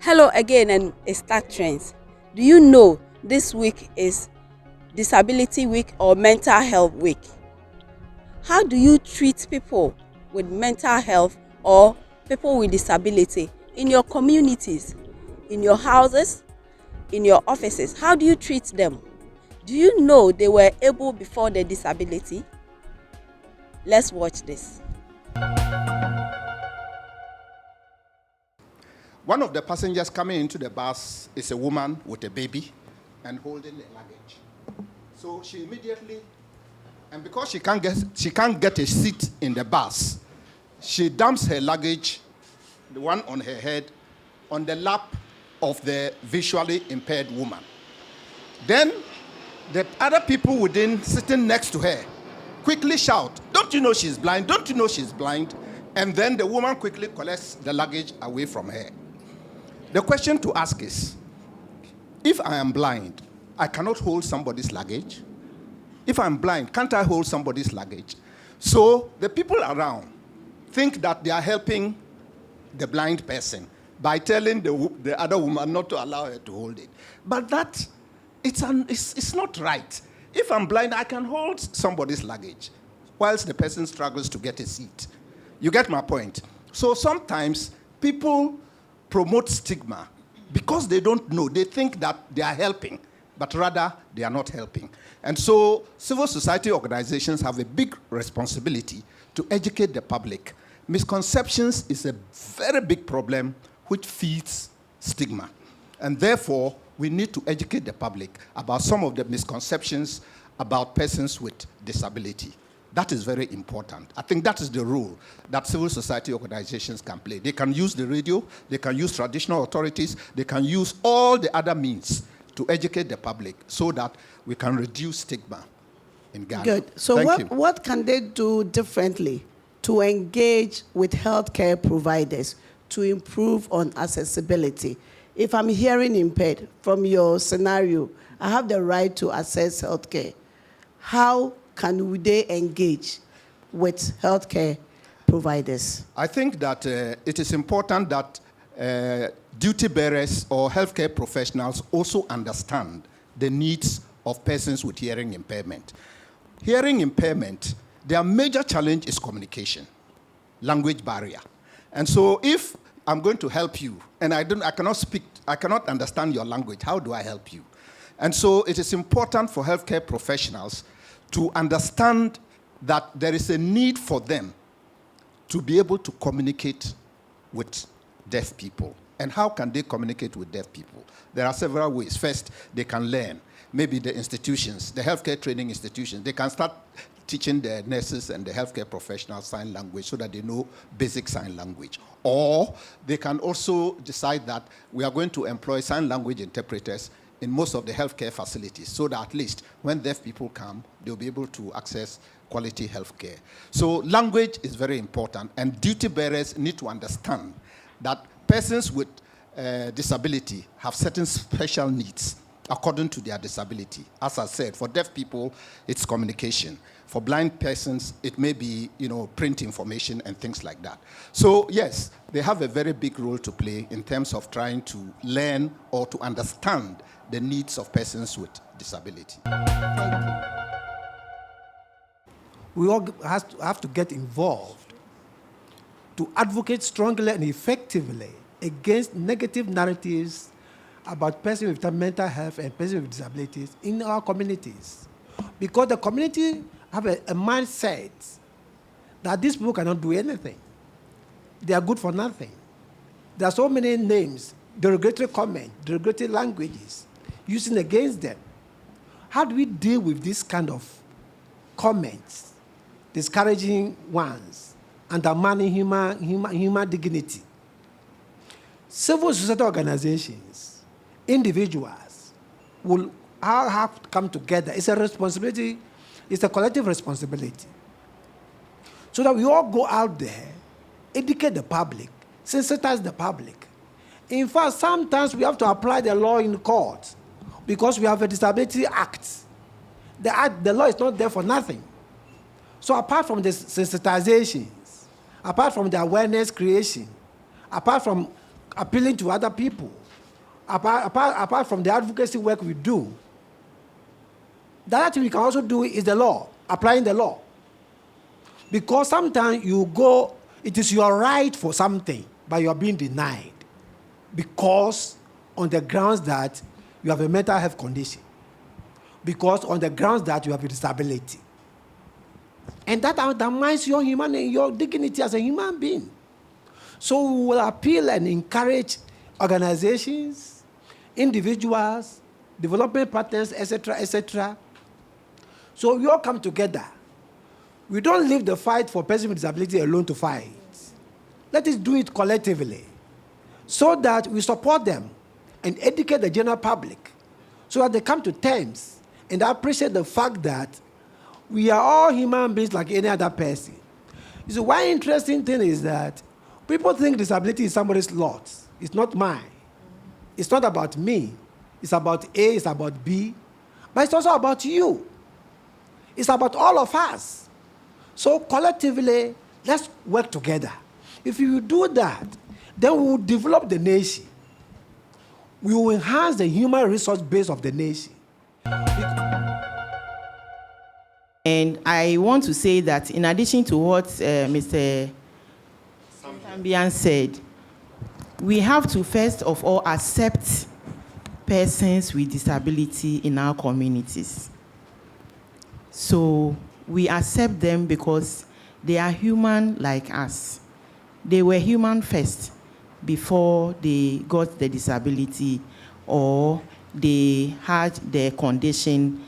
Hello again and Start Trends. Do you know this week is Disability Week or Mental Health Week? How do you treat people with mental health or people with disability in your communities, in your houses, in your offices? How do you treat them? Do you know they were able before the disability? Let's watch this. One of the passengers coming into the bus is a woman with a baby and holding the luggage. So she immediately, and because she can't get a seat in the bus, she dumps her luggage, the one on her head, on the lap of the visually impaired woman. Then the other people within sitting next to her quickly shout, "Don't you know she's blind? Don't you know she's blind?" And then the woman quickly collects the luggage away from her. The question to ask is, if I am blind, I cannot hold somebody's luggage. If I'm blind, can't I hold somebody's luggage? So the people around think that they are helping the blind person by telling the other woman not to allow her to hold it. But that, it's not right. If I'm blind, I can hold somebody's luggage whilst the person struggles to get a seat. You get my point? So sometimes people promote stigma because they don't know. They think that they are helping, but rather they are not helping. And so civil society organizations have a big responsibility to educate the public. Misconceptions is a very big problem which feeds stigma. And therefore, we need to educate the public about some of the misconceptions about persons with disability. That is very important. I think that is the role that civil society organizations can play. They can use the radio, they can use traditional authorities, they can use all the other means to educate the public so that we can reduce stigma in Ghana. Good. So what can they do differently to engage with healthcare providers to improve on accessibility? If I'm hearing impaired, from your scenario, I have the right to access healthcare. How can they engage with healthcare providers? I think that it is important that duty bearers or healthcare professionals also understand the needs of persons with hearing impairment. Hearing impairment, their major challenge is communication, language barrier. And so if I'm going to help you and I cannot understand your language, how do I help you? And so it is important for healthcare professionals to understand that there is a need for them to be able to communicate with deaf people. And how can they communicate with deaf people? There are several ways. First, they can learn. Maybe the institutions, the healthcare training institutions, they can start teaching the nurses and the healthcare professionals sign language so that they know basic sign language. Or they can also decide that we are going to employ sign language interpreters in most of the healthcare facilities so that at least when deaf people come, they'll be able to access quality healthcare. So language is very important, and duty bearers need to understand that persons with disability have certain special needs according to their disability. As I said, for deaf people, it's communication. For blind persons, it may be, print information and things like that. So yes, they have a very big role to play in terms of trying to learn or to understand the needs of persons with disability. We all have to get involved to advocate strongly and effectively against negative narratives about persons with mental health and persons with disabilities in our communities. Because the community have a mindset that these people cannot do anything. They are good for nothing. There are so many names, derogatory comments, derogatory languages using against them. How do we deal with this kind of comments, discouraging ones, undermining human dignity? Civil society organizations, individuals will all have to come together. It's a responsibility, it's a collective responsibility. So that we all go out there, educate the public, sensitize the public. In fact, sometimes we have to apply the law in court because we have a Disability Act. The law is not there for nothing. So apart from the sensitizations, apart from the awareness creation, apart from appealing to other people, apart from the advocacy work we do, the other thing we can also do is the law, applying the law. Because sometimes it is your right for something, but you are being denied because on the grounds that you have a mental health condition, because on the grounds that you have a disability. And that undermines your dignity as a human being. So we will appeal and encourage organizations, individuals, development partners, etc. So we all come together. We don't leave the fight for persons with disability alone to fight. Let us do it collectively so that we support them and educate the general public so that they come to terms and appreciate the fact that we are all human beings like any other person. You see, one interesting thing is that people think disability is somebody's lot. It's not mine. It's not about me. It's about A, it's about B, but it's also about you. It's about all of us. So collectively, let's work together. If you do that, then we will develop the nation. We will enhance the human resource base of the nation. And I want to say that in addition to what Mr. Sambian said, we have to first of all accept persons with disability in our communities. So we accept them because they are human like us. They were human first before they got the disability or they had their condition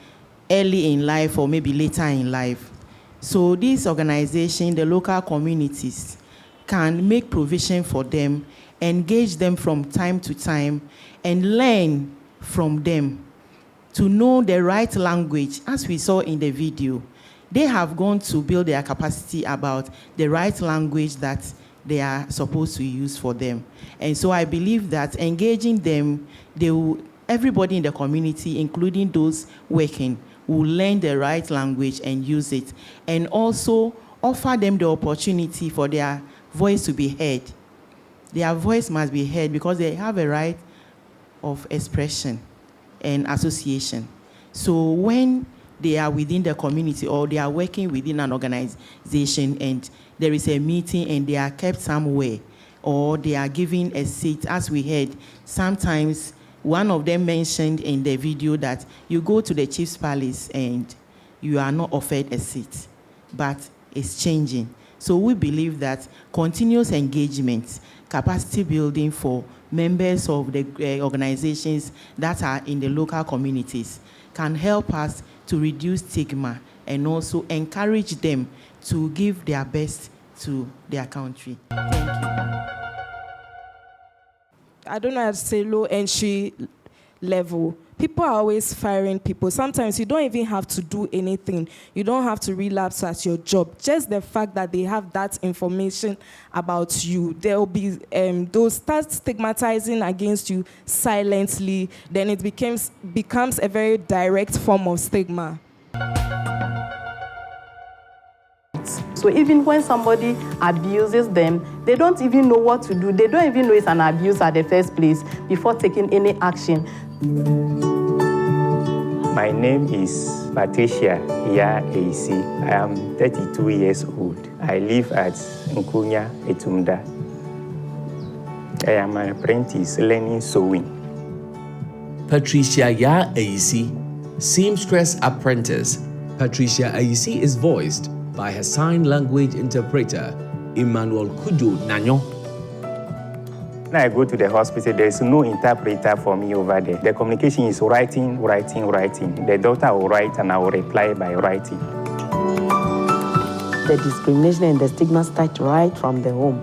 early in life or maybe later in life. So this organization, the local communities, can make provision for them, engage them from time to time, and learn from them to know the right language. As we saw in the video, they have gone to build their capacity about the right language that they are supposed to use for them. And so I believe that engaging them, everybody in the community, including those working, will learn the right language and use it, and also offer them the opportunity for their voice to be heard. Their voice must be heard because they have a right of expression and association. So when they are within the community or they are working within an organization and there is a meeting and they are kept somewhere or they are given a seat, as we heard, sometimes one of them mentioned in the video that you go to the chief's palace and you are not offered a seat, but it's changing. So we believe that continuous engagement, capacity building for members of the organizations that are in the local communities can help us to reduce stigma and also encourage them to give their best to their country. Thank you. I don't know how to say low entry level. People are always firing people. Sometimes you don't even have to do anything. You don't have to relapse at your job. Just the fact that they have that information about you, they'll start stigmatizing against you silently. Then it becomes a very direct form of stigma. So even when somebody abuses them, they don't even know what to do. They don't even know it's an abuse at the first place before taking any action. My name is Patricia Ya AC. I am 32 years old. I live at Nkunya, Etumda. I am an apprentice learning sewing. Patricia Ya AC, seamstress apprentice. Patricia AC is voiced by her sign language interpreter, Emmanuel Kudo Nanyo. When I go to the hospital, there is no interpreter for me over there. The communication is writing. The doctor will write and I will reply by writing. The discrimination and the stigma start right from the home.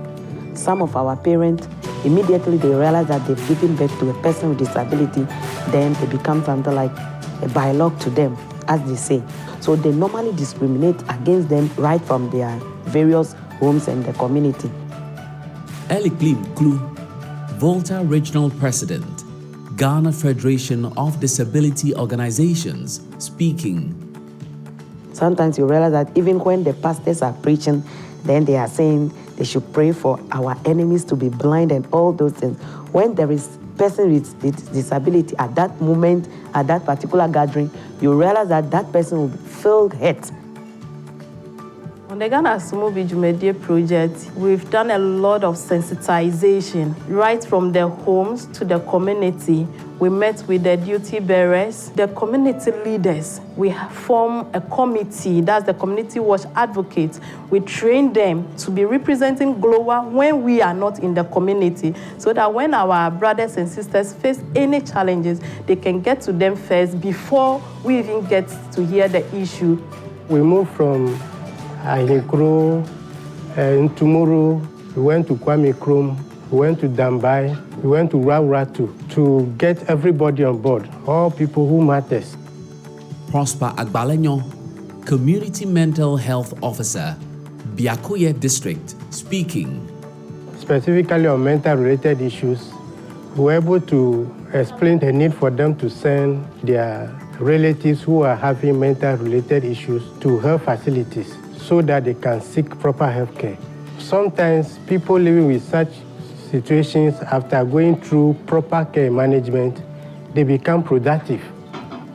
Some of our parents, immediately they realize that they've given birth to a person with disability, then it becomes something like a bylaw to them, as they say. So they normally discriminate against them right from their various homes and the community. Elik Lim Klu, Volta Regional President, Ghana Federation of Disability Organizations, speaking. Sometimes you realize that even when the pastors are preaching, then they are saying They should pray for our enemies to be blind and all those things. When there is person with disability at that moment, at that particular gathering, you realize that that person will feel hurt. On the Ghana Sumobi Jumedie project, we've done a lot of sensitization, right from the homes to the community. We met with the duty bearers, the community leaders. We form a committee, that's the Community Watch Advocates. We train them to be representing GLOA when we are not in the community, so that when our brothers and sisters face any challenges, they can get to them first before we even get to hear the issue. We moved from Ahinkro, and tomorrow we went to Kwame Krom, we went to Dambai, we went to Rawratu to get everybody on board, all people who matters. Prosper Agbalenyo, Community Mental Health Officer, Biakoye District, speaking. Specifically on mental-related issues, we were able to explain the need for them to send their relatives who are having mental-related issues to health facilities so that they can seek proper health care. Sometimes people living with such situations, after going through proper care management, they become productive.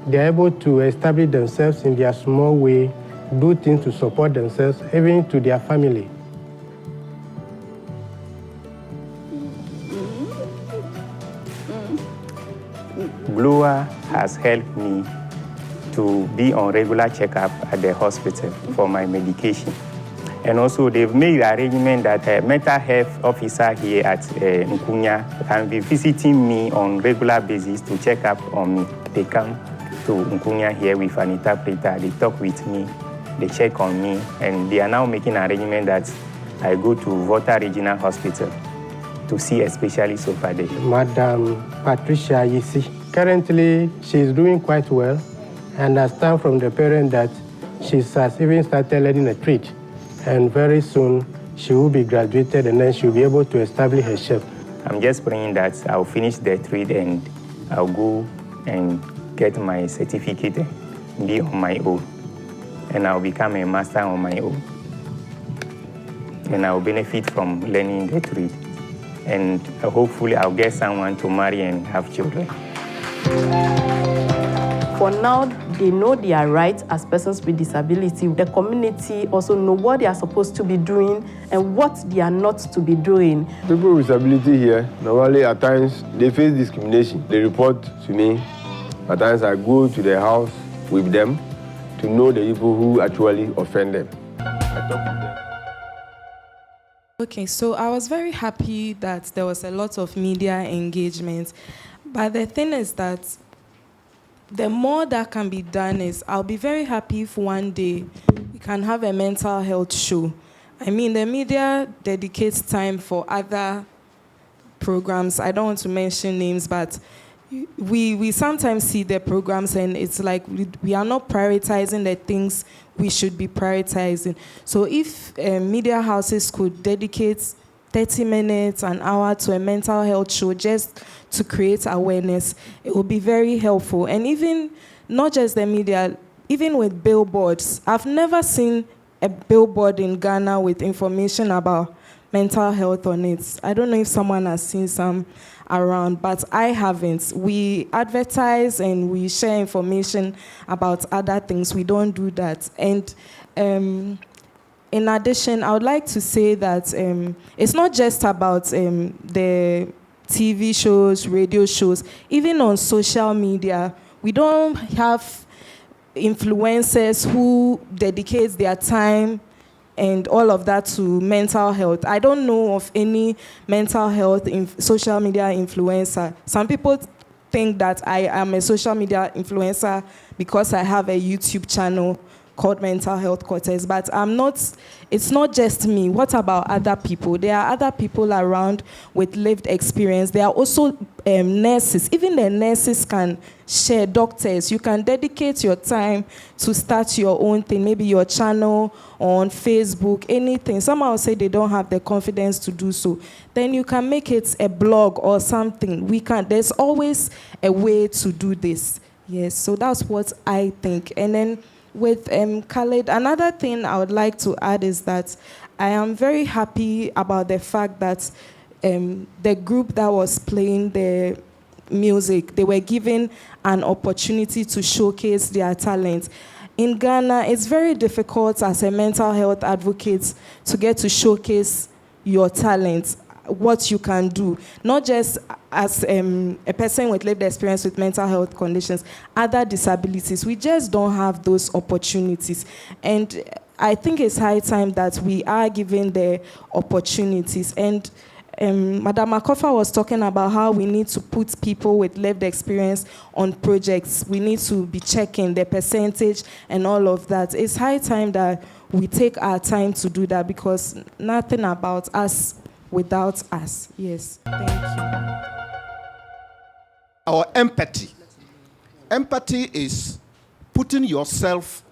They're able to establish themselves in their small way, do things to support themselves, even to their family. GLOA has helped me to be on regular checkup at the hospital for my medication. And also they've made the arrangement that a mental health officer here at Nkunya can be visiting me on regular basis to check up on me. They come to Nkunya here with an interpreter, they talk with me, they check on me, and they are now making an arrangement that I go to Volta Regional Hospital to see a specialist over there. Madam Patricia Yisi, currently she is doing quite well. I understand from the parent that she has even started learning a trade. And very soon she will be graduated and then she'll be able to establish herself. I'm just praying that I'll finish the trade and I'll go and get my certificate and be on my own. And I'll become a master on my own. And I'll benefit from learning the trade. And hopefully I'll get someone to marry and have children. For now, they know their rights as persons with disability. The community also know what they are supposed to be doing and what they are not to be doing. People with disability here, normally at times, they face discrimination. They report to me. At times I go to their house with them to know the people who actually offend them. I talk to them. Okay, so I was very happy that there was a lot of media engagement. But the thing is that the more that can be done is, I'll be very happy if one day we can have a mental health show. I mean, the media dedicates time for other programs. I don't want to mention names, but we sometimes see the programs and it's like we are not prioritizing the things we should be prioritizing. So if media houses could dedicate 30 minutes, an hour to a mental health show just to create awareness, it will be very helpful. And even, not just the media, even with billboards. I've never seen a billboard in Ghana with information about mental health on it. I don't know if someone has seen some around, but I haven't. We advertise and we share information about other things. We don't do that. And in addition, I would like to say that it's not just about the TV shows, radio shows. Even on social media, we don't have influencers who dedicate their time and all of that to mental health. I don't know of any mental health social media influencer. Some people think that I am a social media influencer because I have a YouTube channel called Mental Health Quarters, but I'm not, it's not just me. What about other people? There are other people around with lived experience. There are also nurses. Even the nurses can share, doctors. You can dedicate your time to start your own thing, maybe your channel on Facebook, anything. Someone say they don't have the confidence to do so. Then you can make it a blog or something. There's always a way to do this. Yes, so that's what I think. And then with Khaled, another thing I would like to add is that I am very happy about the fact that the group that was playing the music, they were given an opportunity to showcase their talent. In Ghana, it's very difficult as a mental health advocate to get to showcase your talent, what you can do, not just as a person with lived experience with mental health conditions, other disabilities. We just don't have those opportunities. And I think it's high time that we are given the opportunities. And Madam Akofa was talking about how we need to put people with lived experience on projects. We need to be checking the percentage and all of that. It's high time that we take our time to do that, because nothing about us without us. Yes, thank you. Our empathy. Empathy is putting yourself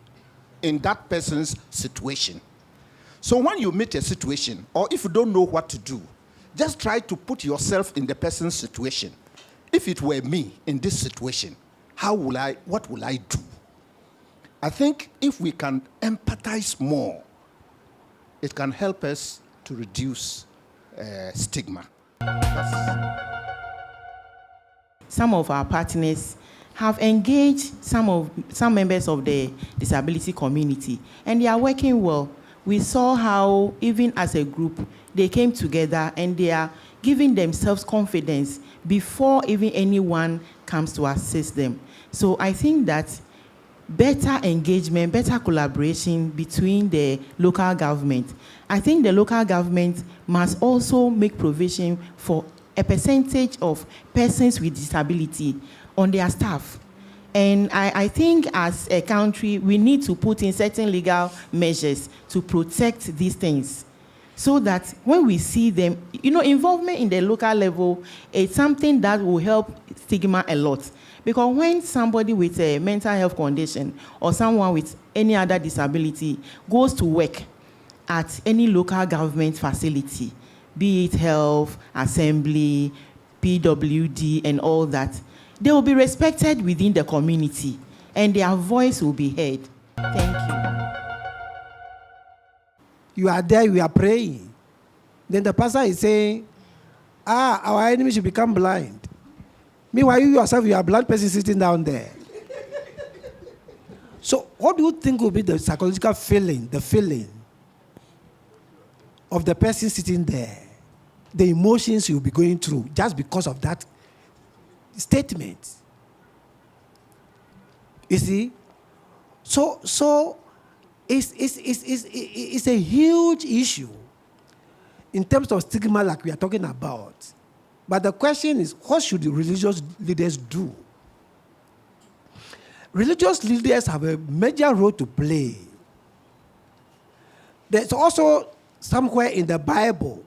in that person's situation. So when you meet a situation, or if you don't know what to do, just try to put yourself in the person's situation. If it were me in this situation, what will I do? I think if we can empathize more, it can help us to reduce stigma. Some of our partners have engaged some members of the disability community, and they are working well. We saw how, even as a group, they came together and they are giving themselves confidence before even anyone comes to assist them. So I think that better engagement, better collaboration between the local government. I think the local government must also make provision for a percentage of persons with disability on their staff. And I think as a country, we need to put in certain legal measures to protect these things, so that when we see them, involvement in the local level is something that will help stigma a lot. Because when somebody with a mental health condition or someone with any other disability goes to work at any local government facility, be it health, assembly, PWD, and all that, they will be respected within the community and their voice will be heard. Thank you. You are there, you are praying. Then the pastor is saying, our enemy should become blind. Meanwhile, you yourself, you are a blind person sitting down there. So what do you think will be the psychological feeling, the feeling of the person sitting there? The emotions you'll be going through just because of that statement. You see? So it's a huge issue in terms of stigma like we are talking about. But the question is, what should the religious leaders do? Religious leaders have a major role to play. There's also somewhere in the Bible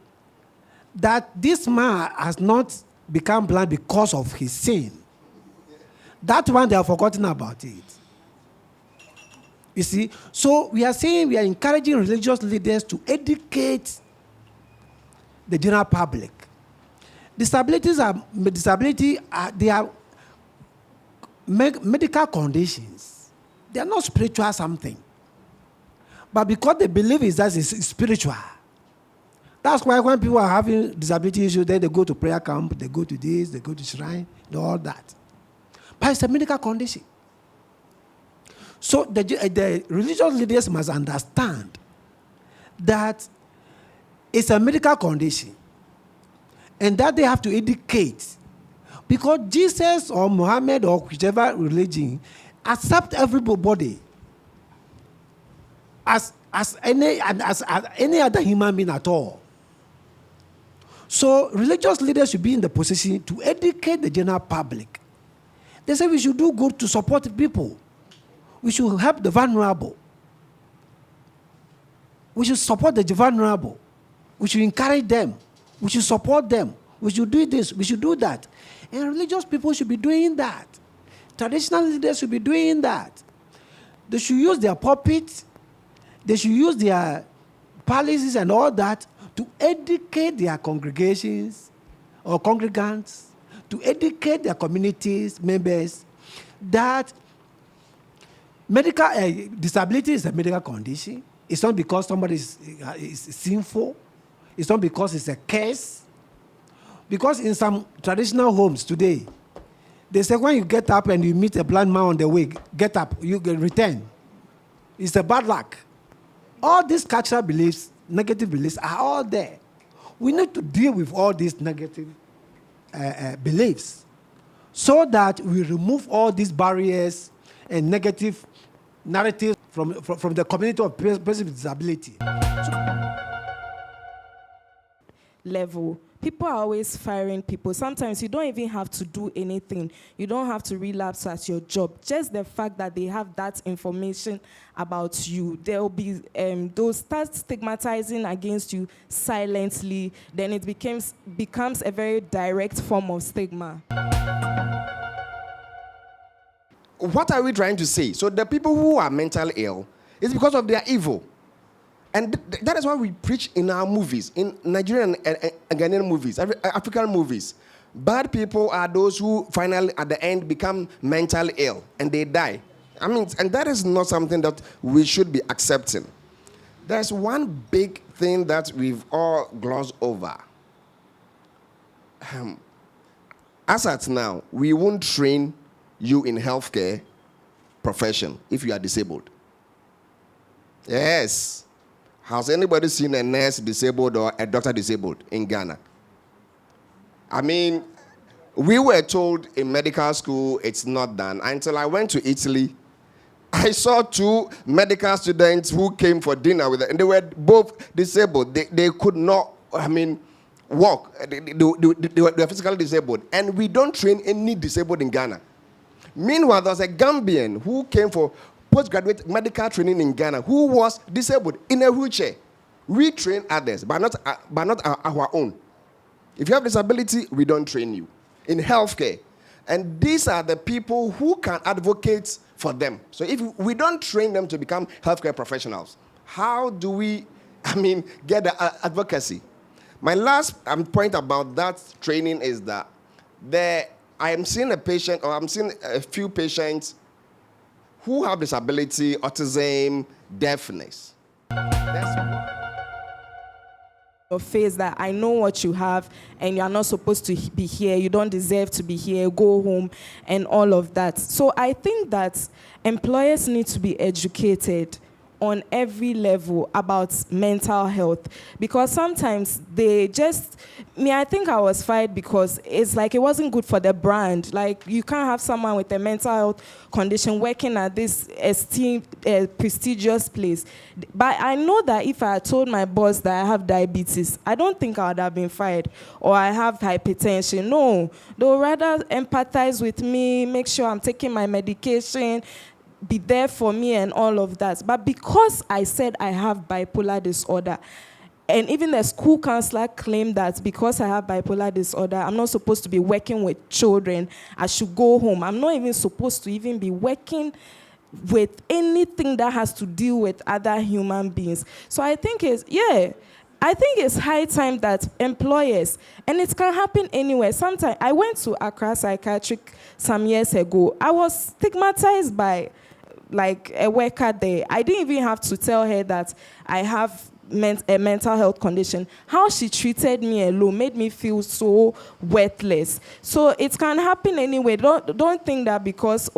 that this man has not become blind because of his sin. That one, they have forgotten about it. You see? So we are saying, we are encouraging religious leaders to educate the general public. Disabilities are medical conditions. They are not spiritual something. But because they believe it's spiritual. That's why when people are having disability issues, then they go to prayer camp, they go to this, they go to shrine, all that. But it's a medical condition. So the religious leaders must understand that it's a medical condition and that they have to educate. Because Jesus or Muhammad or whichever religion accept everybody as any other human being at all. So religious leaders should be in the position to educate the general public. They say we should do good to support people. We should help the vulnerable. We should support the vulnerable. We should encourage them. We should support them. We should do this. We should do that. And religious people should be doing that. Traditional leaders should be doing that. They should use their pulpit. They should use their palaces and all that to educate their congregations or congregants, to educate their communities, members, that medical disability is a medical condition. It's not because somebody is sinful. It's not because it's a curse. Because in some traditional homes today, they say when you get up and you meet a blind man on the way, get up, you can return. It's a bad luck. All these cultural beliefs, negative beliefs are all there. We need to deal with all these negative beliefs so that we remove all these barriers and negative narratives from the community of persons with disability. Level. People are always firing people. Sometimes you don't even have to do anything. You don't have to relapse at your job. Just the fact that they have that information about you, they'll start stigmatizing against you silently. Then it becomes a very direct form of stigma. What are we trying to say? So the people who are mentally ill, it's because of their evil. And that is why we preach in our movies, in Nigerian and Ghanaian movies, African movies. Bad people are those who finally, at the end, become mentally ill and they die. I mean, and that is not something that we should be accepting. There's one big thing that we've all glossed over. As at now, we won't train you in healthcare profession if you are disabled. Yes. Has anybody seen a nurse disabled or a doctor disabled in Ghana? I mean, we were told in medical school it's not done. Until I went to Italy, I saw 2 medical students who came for dinner with them, and they were both disabled. They could not, walk. They were physically disabled. And we don't train any disabled in Ghana. Meanwhile, there was a Gambian who came for postgraduate medical training in Ghana who was disabled in a wheelchair. We train others, but not our own. If you have disability, we don't train you in healthcare. And these are the people who can advocate for them. So if we don't train them to become healthcare professionals, how do we, get the advocacy? My last point about that training is that I am seeing a few patients who have disability, autism, deafness. Your face that I know what you have and you're not supposed to be here, you don't deserve to be here, go home, and all of that. So I think that employers need to be educated on every level about mental health, because sometimes I think I was fired because it's like it wasn't good for the brand. Like, you can't have someone with a mental health condition working at this esteemed, prestigious place. But I know that if I had told my boss that I have diabetes, I don't think I would have been fired, or I have hypertension. No, they'll rather empathize with me, make sure I'm taking my medication, be there for me and all of that. But because I said I have bipolar disorder, and even the school counselor claimed that because I have bipolar disorder, I'm not supposed to be working with children, I should go home. I'm not even supposed to even be working with anything that has to deal with other human beings. So I think it's high time that employers, and it can happen anywhere. Sometimes I went to Accra Psychiatric some years ago. I was stigmatized by a worker there. I didn't even have to tell her that I have a mental health condition. How she treated me alone made me feel so worthless. So it can happen anyway. Don't think that because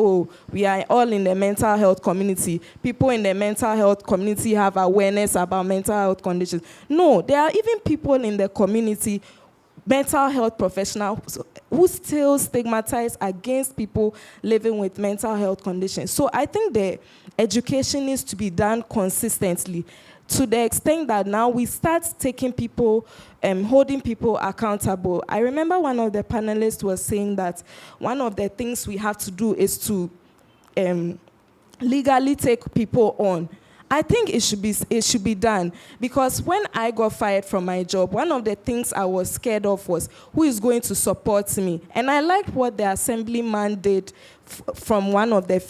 we are all in the mental health community, people in the mental health community have awareness about mental health conditions. No, there are even people in the community, mental health professionals, who still stigmatize against people living with mental health conditions. So I think the education needs to be done consistently, to the extent that now we start taking people, holding people accountable. I remember one of the panelists was saying that one of the things we have to do is to legally take people on. I think it should be done, because when I got fired from my job, one of the things I was scared of was who is going to support me. And I liked what the assemblyman did from one of the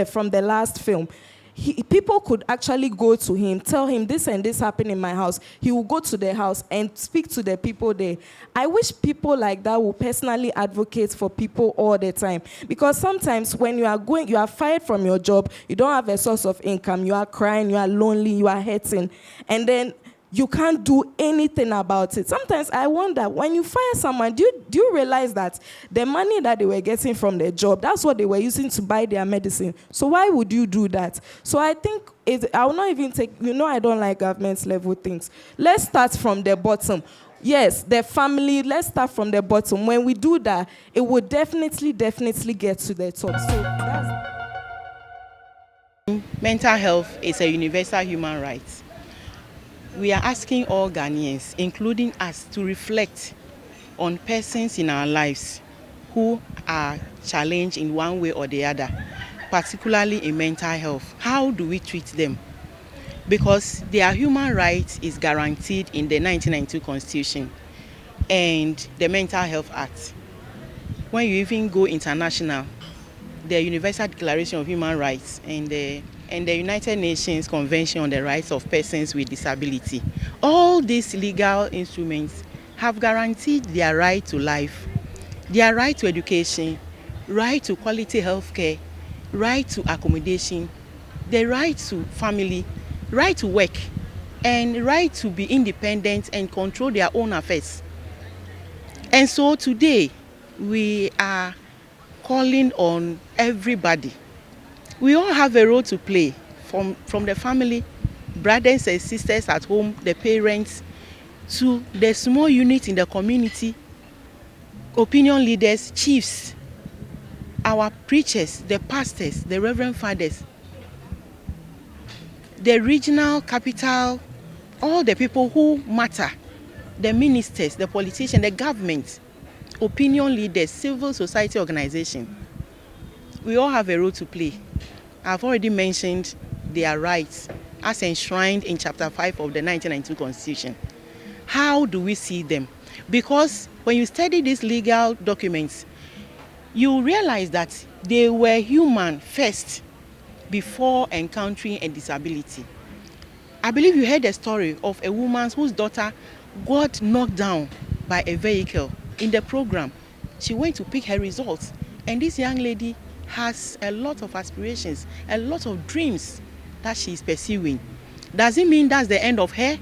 from the last film. people could actually go to him, tell him this and this happened in my house. He will go to the house and speak to the people there. I wish people like that will personally advocate for people all the time. Because sometimes when you are fired from your job, you don't have a source of income, you are crying, you are lonely, you are hurting, and then you can't do anything about it. Sometimes I wonder, when you fire someone, do you realize that the money that they were getting from their job, that's what they were using to buy their medicine? So why would you do that? So I think I will not even take, I don't like government level things. Let's start from the bottom. Yes, the family, let's start from the bottom. When we do that, it will definitely get to the top. So that's... Mental health is a universal human right. We are asking all Ghanaians, including us, to reflect on persons in our lives who are challenged in one way or the other, particularly in mental health. How do we treat them? Because their human rights is guaranteed in the 1992 Constitution and the Mental Health Act. When you even go international, the Universal Declaration of Human Rights and the United Nations Convention on the Rights of Persons with Disability. All these legal instruments have guaranteed their right to life, their right to education, right to quality health care, right to accommodation, the right to family, right to work, and right to be independent and control their own affairs. And so today, we are calling on everybody. We all have a role to play, from the family, brothers and sisters at home, the parents, to the small unit in the community, opinion leaders, chiefs, our preachers, the pastors, the reverend fathers, the regional capital, all the people who matter, the ministers, the politicians, the government, opinion leaders, civil society organizations. We all have a role to play. I've already mentioned their rights as enshrined in Chapter 5 of the 1992 Constitution. How do we see them? Because when you study these legal documents, you realize that they were human first before encountering a disability. I believe you heard the story of a woman whose daughter got knocked down by a vehicle in the program. She went to pick her results, and this young lady has a lot of aspirations, a lot of dreams that she is pursuing. Does it mean that's the end of her?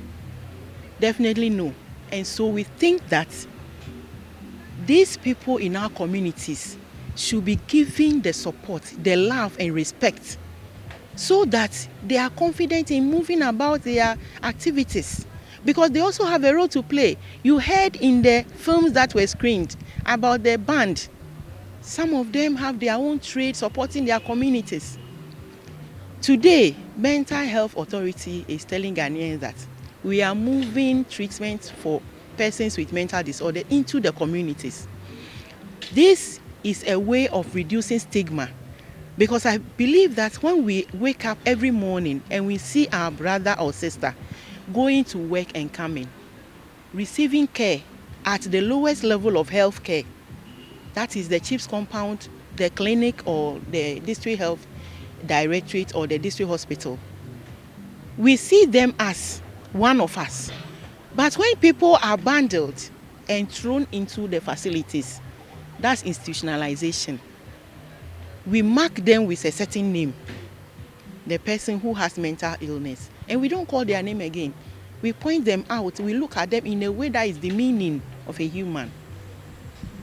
Definitely no. And so we think that these people in our communities should be given the support, the love and respect, so that they are confident in moving about their activities, because they also have a role to play. You heard in the films that were screened about the band. Some of them have their own trade supporting their communities. Today, Mental Health Authority is telling Ghanaians that we are moving treatment for persons with mental disorder into the communities. This is a way of reducing stigma, because I believe that when we wake up every morning and we see our brother or sister going to work and coming, receiving care at the lowest level of health care, that is the chief's compound, the clinic, or the district health directorate, or the district hospital, we see them as one of us. But when people are bundled and thrown into the facilities, that's institutionalization. We mark them with a certain name, the person who has mental illness, and we don't call their name again. We point them out, we look at them in a way that is demeaning of a human.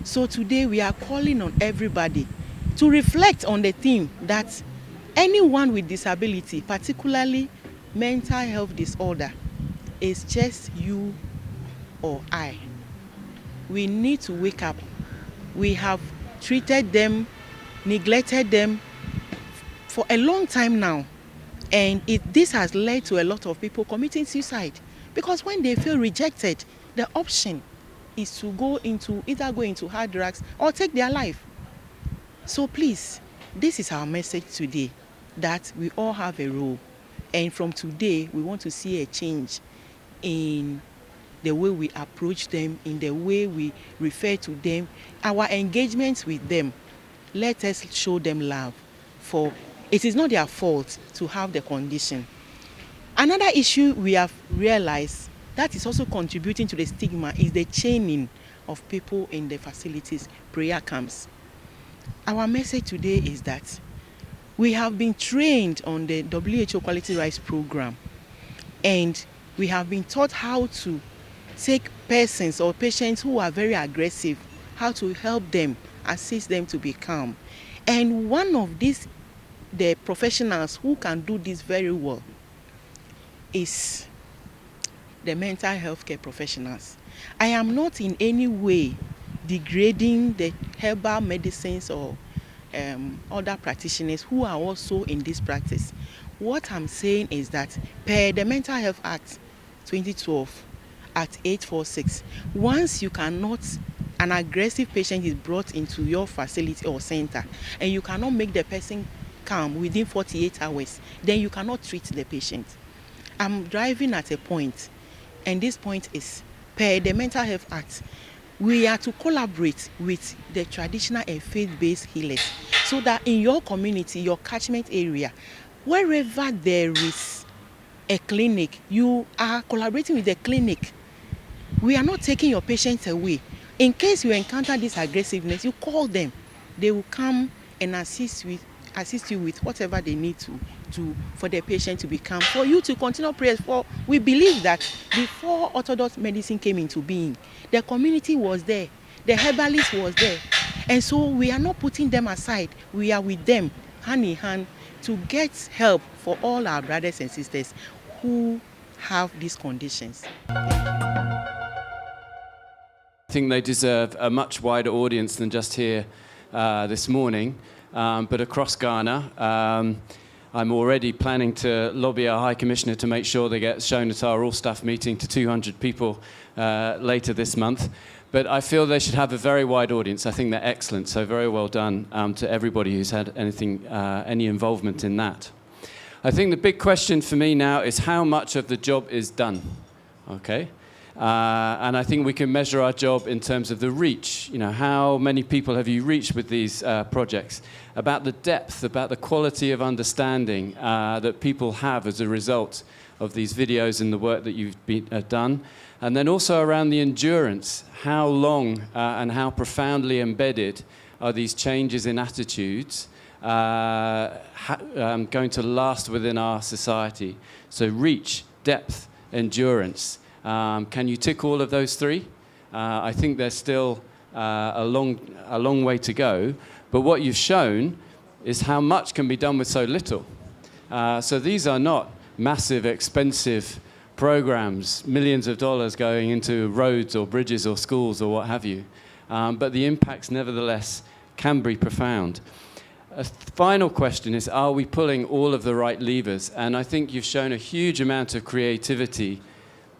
So today we are calling on everybody to reflect on the theme that anyone with disability, particularly mental health disorder, is just you or I. We need to wake up. We have treated them, neglected them for a long time now. And this has led to a lot of people committing suicide, because when they feel rejected, the option is to either go into hard drugs or take their life. So please, this is our message today, that we all have a role. And from today, we want to see a change in the way we approach them, in the way we refer to them, our engagements with them. Let us show them love, for it is not their fault to have the condition. Another issue we have realized that is also contributing to the stigma is the chaining of people in the facilities, prayer camps. Our message today is that we have been trained on the WHO Quality Rights Program, and we have been taught how to take persons or patients who are very aggressive, how to help them, assist them to be calm. And one of these, the professionals who can do this very well, is the mental health care professionals. I am not in any way degrading the herbal medicines or other practitioners who are also in this practice. What I'm saying is that per the Mental Health Act 2012, Act 846, once an aggressive patient is brought into your facility or center and you cannot make the person calm within 48 hours, then you cannot treat the patient. I'm driving at a point, and this point is, per the Mental Health Act, we are to collaborate with the traditional and faith-based healers so that in your community, your catchment area, wherever there is a clinic, you are collaborating with the clinic. We are not taking your patients away. In case you encounter this aggressiveness, you call them. They will come and assist you with whatever they need to do for the patient to be calm, for you to continue prayers. For we believe that before orthodox medicine came into being, the community was there, the herbalist was there, and so we are not putting them aside. We are with them hand in hand to get help for all our brothers and sisters who have these conditions. I think they deserve a much wider audience than just here this morning, but across Ghana. I'm already planning to lobby our High Commissioner to make sure they get shown at our all-staff meeting to 200 people later this month. But I feel they should have a very wide audience. I think they're excellent, so very well done to everybody who's had any involvement in that. I think the big question for me now is how much of the job is done, okay? And I think we can measure our job in terms of the reach. You know, how many people have you reached with these projects? About the depth, about the quality of understanding that people have as a result of these videos and the work that you've done. And then also around the endurance, how long and how profoundly embedded are these changes in attitudes going to last within our society? So reach, depth, endurance. Can you tick all of those three? I think there's still a long way to go. But what you've shown is how much can be done with so little. So these are not massive, expensive programs, millions of dollars going into roads or bridges or schools or what have you. But the impacts, nevertheless, can be profound. A final question is, are we pulling all of the right levers? And I think you've shown a huge amount of creativity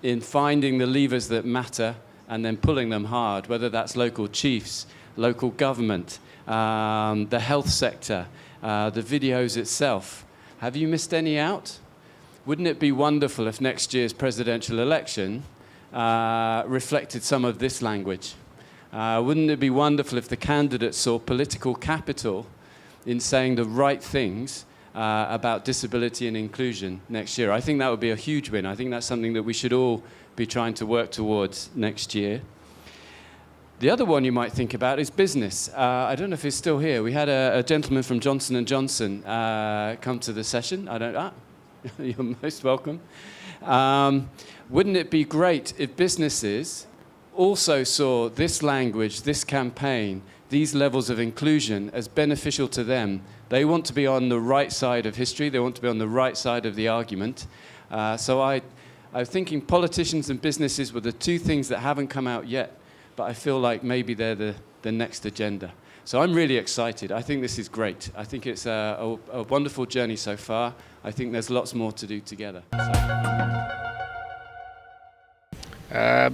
in finding the levers that matter and then pulling them hard, whether that's local chiefs, local government, the health sector, the videos itself. Have you missed any out? Wouldn't it be wonderful if next year's presidential election reflected some of this language? Wouldn't it be wonderful if the candidates saw political capital in saying the right things about disability and inclusion next year? I think that would be a huge win. I think that's something that we should all be trying to work towards next year. The other one you might think about is business. I don't know if he's still here. We had a gentleman from Johnson & Johnson come to the session. You're most welcome. Wouldn't it be great if businesses also saw this language, this campaign, these levels of inclusion as beneficial to them? They want to be on the right side of history. They want to be on the right side of the argument. So I'm thinking politicians and businesses were the two things that haven't come out yet, but I feel like maybe they're the next agenda. So I'm really excited. I think this is great. I think it's a wonderful journey so far. I think there's lots more to do together.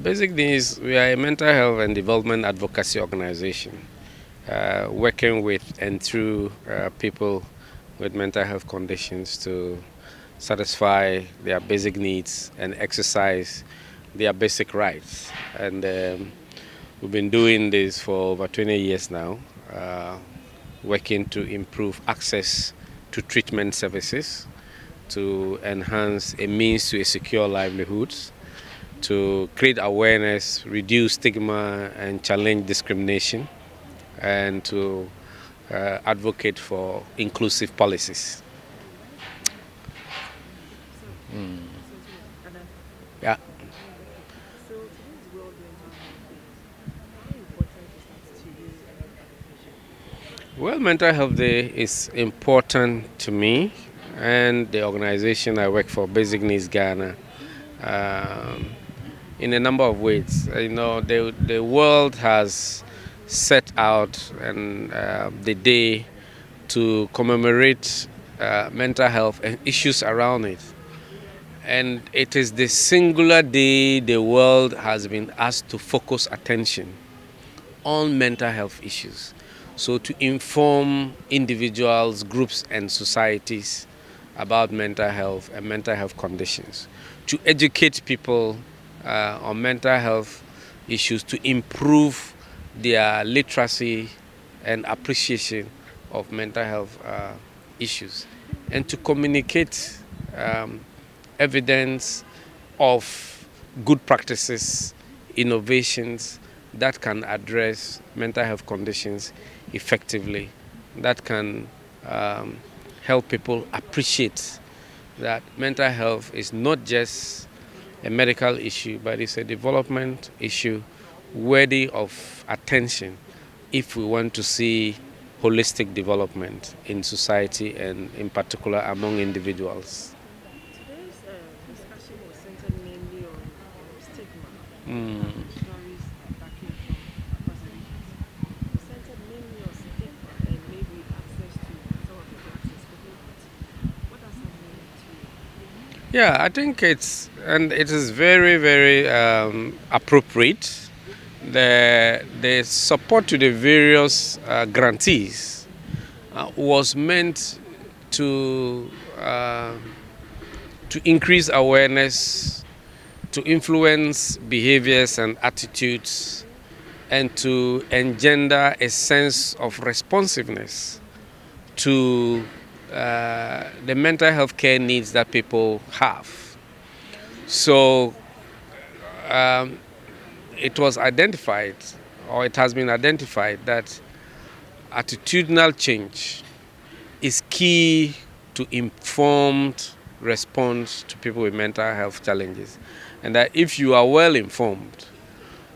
Basic Needs, we are a mental health and development advocacy organization working with and through people with mental health conditions to satisfy their basic needs and exercise their basic rights. And we've been doing this for over 20 years now, working to improve access to treatment services, to enhance a means to a secure livelihood, to create awareness, reduce stigma and challenge discrimination, and to advocate for inclusive policies. Yeah. Well, Mental Health Day is important to me and the organization I work for, Basic Needs Ghana, in a number of ways. You know, the world has set out and the day to commemorate mental health and issues around it. And it is the singular day the world has been asked to focus attention on mental health issues. So to inform individuals, groups and societies about mental health and mental health conditions, to educate people on mental health issues, to improve their literacy and appreciation of mental health issues, and to communicate evidence of good practices, innovations that can address mental health conditions effectively, that can help people appreciate that mental health is not just a medical issue, but it's a development issue worthy of attention if we want to see holistic development in society and in particular among individuals. Today's discussion was centered mainly on stigma. Stories that came from across centered mainly on stigma and maybe access to some of the practices. What does that mean to you? Yeah, I think it is very, very appropriate. The support to the various grantees was meant to increase awareness, to influence behaviors and attitudes, and to engender a sense of responsiveness to the mental health care needs that people have. So it was identified, or it has been identified, that attitudinal change is key to informed response to people with mental health challenges. And that if you are well informed,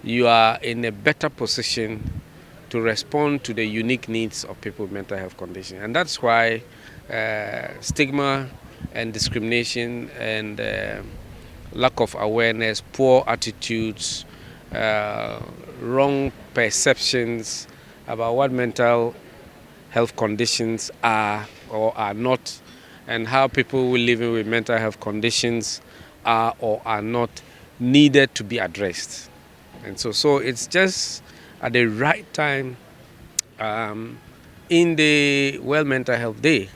you are in a better position to respond to the unique needs of people with mental health conditions. And that's why stigma and discrimination and lack of awareness, poor attitudes, wrong perceptions about what mental health conditions are or are not, and how people who living with mental health conditions are or are not needed to be addressed. And so it's just at the right time in the World Mental Health Day,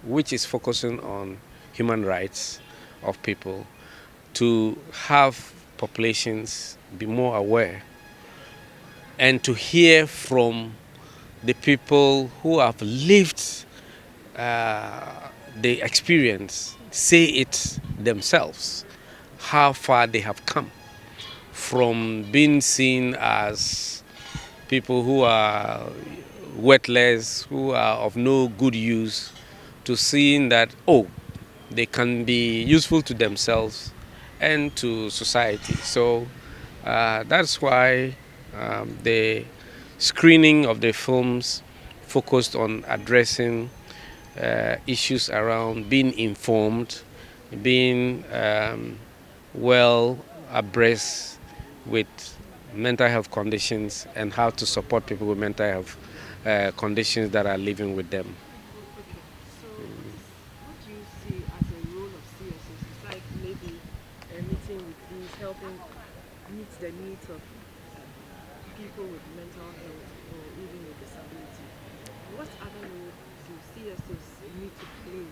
which is focusing on human rights of people, to have populations be more aware and to hear from the people who have lived the experience, say it themselves, how far they have come from being seen as people who are worthless, who are of no good use, to seeing that, oh, they can be useful to themselves and to society. So that's why the screening of the films focused on addressing issues around being informed, being well abreast with mental health conditions, and how to support people with mental health conditions that are living with them. So what do you see as a role of CSOs? It's like maybe meeting with these, helping meet the needs of people with mental health or even with disability. What other role do CSOs need to play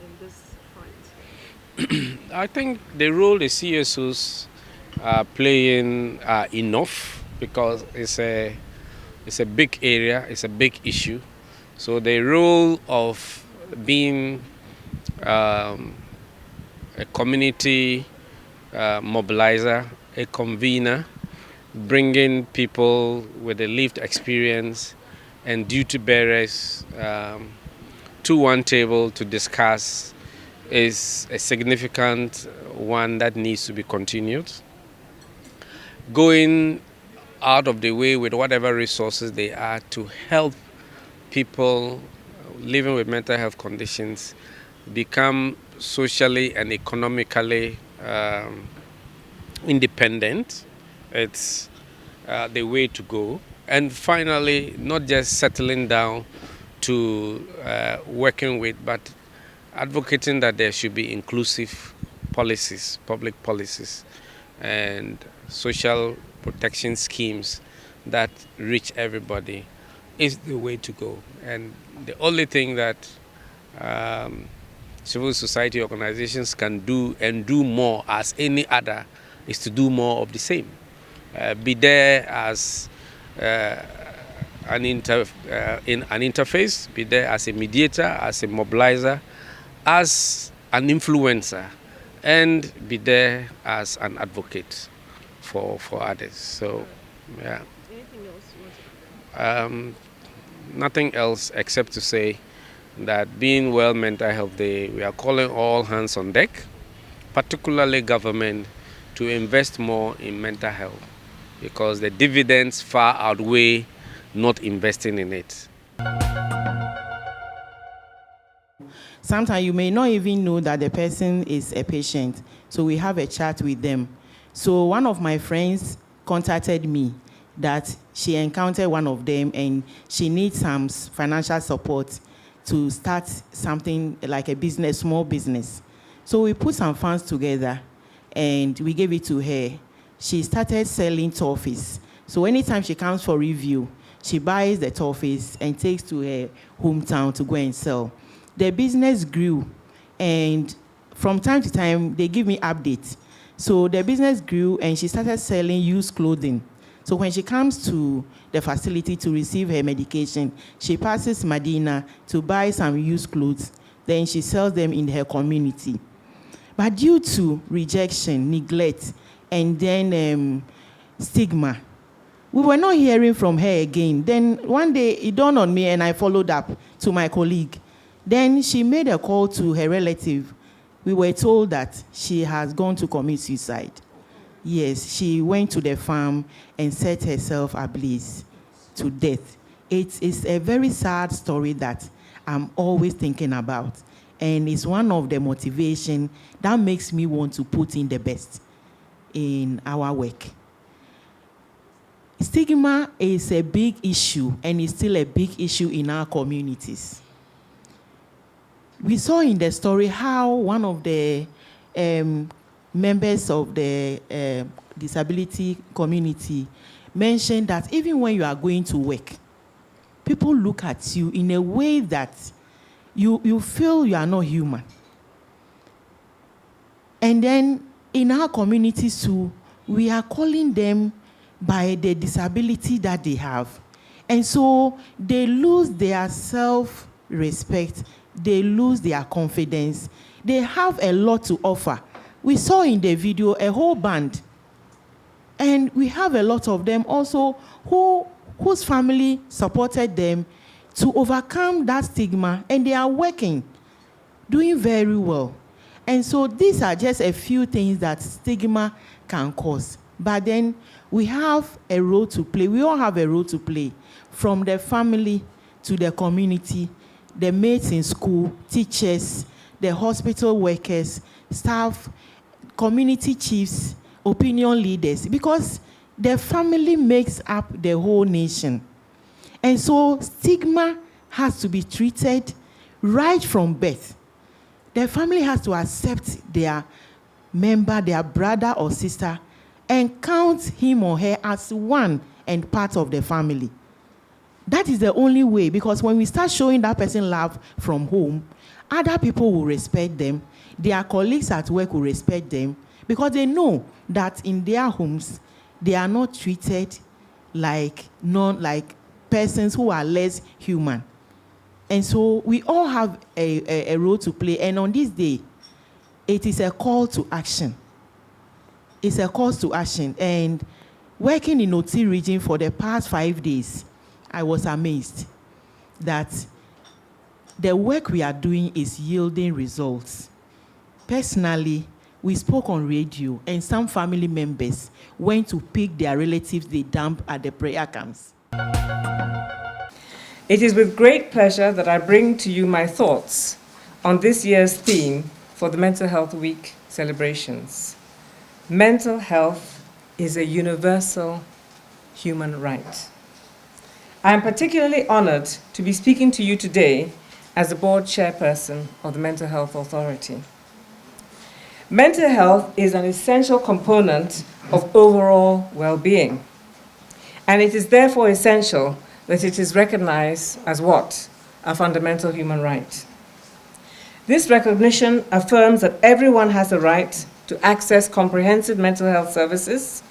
in this fight? I think the role the CSOs are playing are enough, because it's a big area, it's a big issue. So the role of being a community mobilizer, a convener, bringing people with a lived experience and duty bearers to one table to discuss is a significant one that needs to be continued. Going out of the way with whatever resources they are to help people living with mental health conditions become socially and economically independent. It's the way to go. And finally, not just settling down to working with, but advocating that there should be inclusive policies, public policies, and social protection schemes that reach everybody is the way to go. And the only thing that civil society organizations can do and do more as any other is to do more of the same. Be there as an interface, be there as a mediator, as a mobilizer, as an influencer, and be there as an advocate for others. So, yeah. Anything else? Nothing else except to say that being World Mental Health Day, we are calling all hands on deck, particularly government, to invest more in mental health, because the dividends far outweigh not investing in it. Sometimes you may not even know that the person is a patient, so we have a chat with them. So one of my friends contacted me that she encountered one of them and she needs some financial support to start something like a business, small business. So we put some funds together and we gave it to her. She started selling toffees. So anytime she comes for review, she buys the toffees and takes to her hometown to go and sell. The business grew, and from time to time, they give me updates. So the business grew, and she started selling used clothing. So when she comes to the facility to receive her medication, she passes Medina to buy some used clothes. Then she sells them in her community. But due to rejection, neglect, and then stigma, we were not hearing from her again. Then one day, it dawned on me, and I followed up to my colleague. Then she made a call to her relative. We were told that she has gone to commit suicide. Yes, she went to the farm and set herself ablaze to death. It is a very sad story that I'm always thinking about. And it's one of the motivation that makes me want to put in the best in our work. Stigma is a big issue, and it's still a big issue in our communities. We saw in the story how one of the members of the disability community mentioned that even when you are going to work, people look at you in a way that you feel you are not human. And then in our communities too, we are calling them by the disability that they have. And so they lose their self-respect, they lose their confidence. They have a lot to offer. We saw in the video a whole band. And we have a lot of them also whose family supported them to overcome that stigma, and they are working, doing very well. And so these are just a few things that stigma can cause. But then we have a role to play. We all have a role to play, from the family to the community, the mates in school, teachers, the hospital workers, staff, community chiefs, opinion leaders, because the family makes up the whole nation. And so stigma has to be treated right from birth. The family has to accept their member, their brother or sister, and count him or her as one and part of the family. That is the only way, because when we start showing that person love from home, other people will respect them, their colleagues at work will respect them, because they know that in their homes, they are not treated like persons who are less human. And so we all have a role to play. And on this day, it is a call to action. It's a call to action. And working in Oti region for the past 5 days, I was amazed that the work we are doing is yielding results. Personally, we spoke on radio, and some family members went to pick their relatives they dumped at the prayer camps. It is with great pleasure that I bring to you my thoughts on this year's theme for the Mental Health Week celebrations. Mental health is a universal human right. I am particularly honored to be speaking to you today as the board chairperson of the Mental Health Authority. Mental health is an essential component of overall well-being, and it is therefore essential that it is recognized as what? A fundamental human right. This recognition affirms that everyone has a right to access comprehensive mental health services,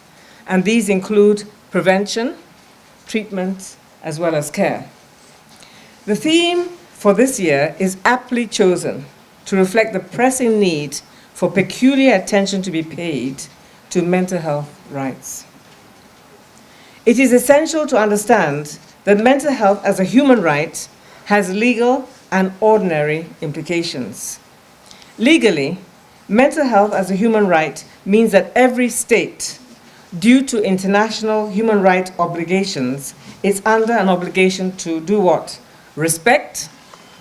and these include prevention, treatment, as well as care. The theme for this year is aptly chosen to reflect the pressing need for peculiar attention to be paid to mental health rights. It is essential to understand that mental health as a human right has legal and ordinary implications. Legally, mental health as a human right means that every state, due to international human rights obligations, is under an obligation to do what? Respect,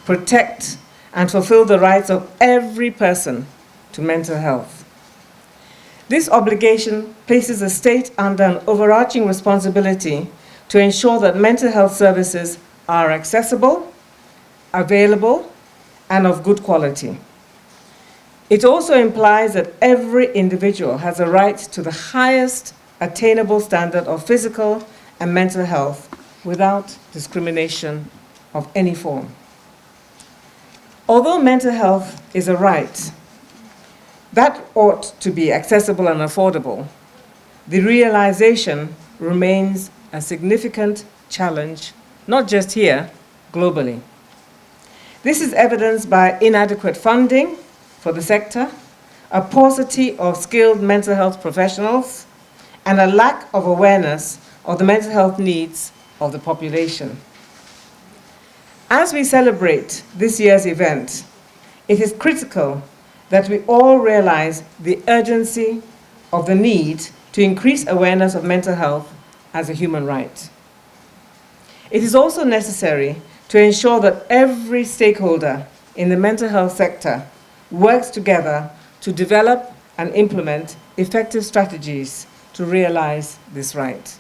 protect, and fulfill the rights of every person to mental health. This obligation places the state under an overarching responsibility to ensure that mental health services are accessible, available, and of good quality. It also implies that every individual has a right to the highest attainable standard of physical and mental health without discrimination of any form. Although mental health is a right that ought to be accessible and affordable, the realization remains a significant challenge, not just here, globally. This is evidenced by inadequate funding for the sector, a paucity of skilled mental health professionals, and a lack of awareness of the mental health needs of the population. As we celebrate this year's event, it is critical that we all realize the urgency of the need to increase awareness of mental health as a human right. It is also necessary to ensure that every stakeholder in the mental health sector works together to develop and implement effective strategies to realize this right.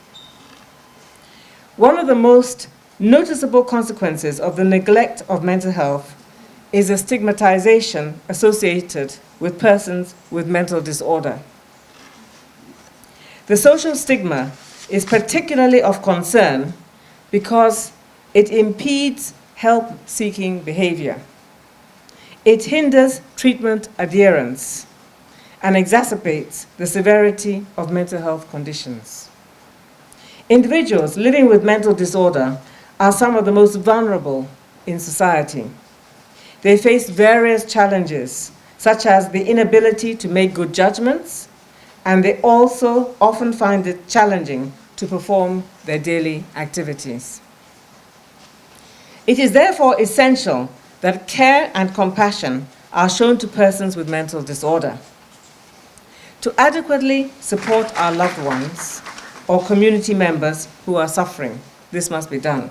One of the most noticeable consequences of the neglect of mental health is the stigmatization associated with persons with mental disorder. The social stigma is particularly of concern because it impedes help-seeking behavior. It hinders treatment adherence and exacerbates the severity of mental health conditions. Individuals living with mental disorder are some of the most vulnerable in society. They face various challenges, such as the inability to make good judgments, and they also often find it challenging to perform their daily activities. It is therefore essential that care and compassion are shown to persons with mental disorder. To adequately support our loved ones or community members who are suffering, this must be done.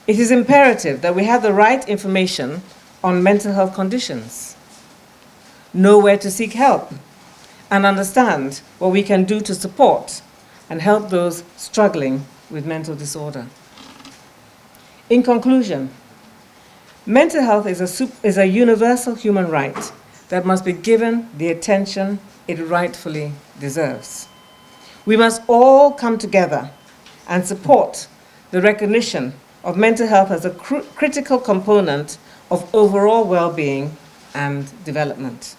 It is imperative that we have the right information on mental health conditions, know where to seek help, and understand what we can do to support and help those struggling with mental disorder. In conclusion, mental health is a universal human right that must be given the attention it rightfully deserves. We must all come together and support the recognition of mental health as a critical component of overall well-being and development.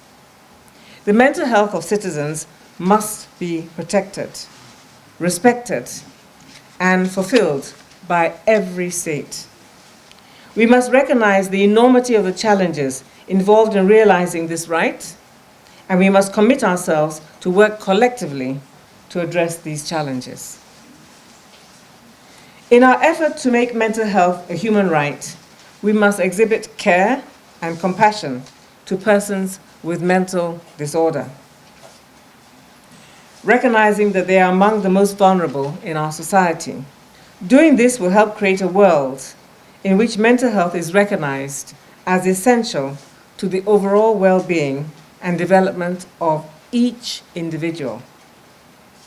The mental health of citizens must be protected, respected, and fulfilled by every state. We must recognize the enormity of the challenges involved in realizing this right, and we must commit ourselves to work collectively to address these challenges. In our effort to make mental health a human right, we must exhibit care and compassion to persons with mental disorder, recognizing that they are among the most vulnerable in our society. Doing this will help create a world in which mental health is recognized as essential to the overall well-being and development of each individual,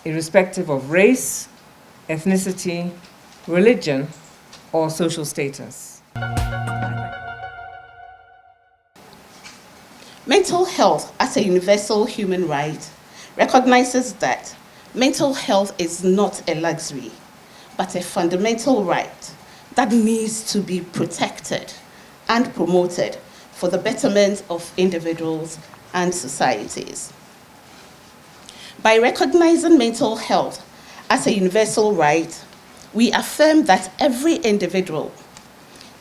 irrespective of race, ethnicity, religion, or social status. Mental health as a universal human right recognizes that mental health is not a luxury, but a fundamental right that needs to be protected and promoted for the betterment of individuals and societies. By recognizing mental health as a universal right, we affirm that every individual,